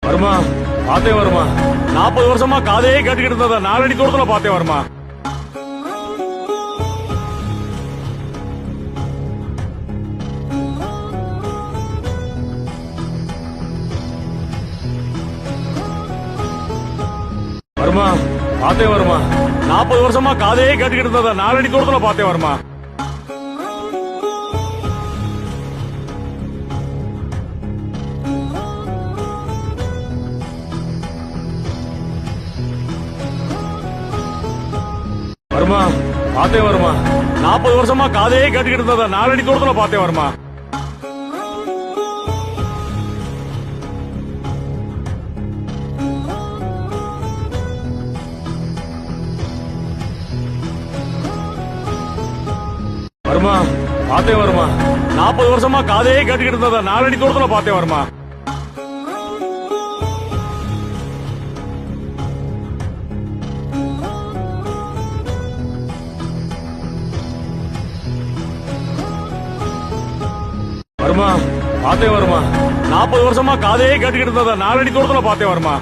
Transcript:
வருமா பாத்தே வருமா 40 வருஷமா காதே கேட்டுக்கிட்டு இருந்தத 4 அடி தூரத்துல பாத்தே வருமா. வருமா பாத்தே வருமா 40 வருஷமா காதே கேட்டுக்கிட்டு இருந்தத 4 அடி தூரத்துல பாத்தே வருமா. வருமா பாத்தே வருமா 40 வருஷமா காதே கேட்டுக்கிட்டு இருந்தத 4 அடி தூரத்துல பாத்தே வருமா. வருமா பாத்தே வருமா 40 வருஷமா காதே கேட்டுக்கிட்டு இருந்தத 4 அடி தூரத்துல பாத்தே வருமா. வருமா பாத்தே வருமா 40 வருஷமா காதே கேட்டுக்கிட்டு இருந்தத 4 அடி தூரத்துல பாத்தே வருமா.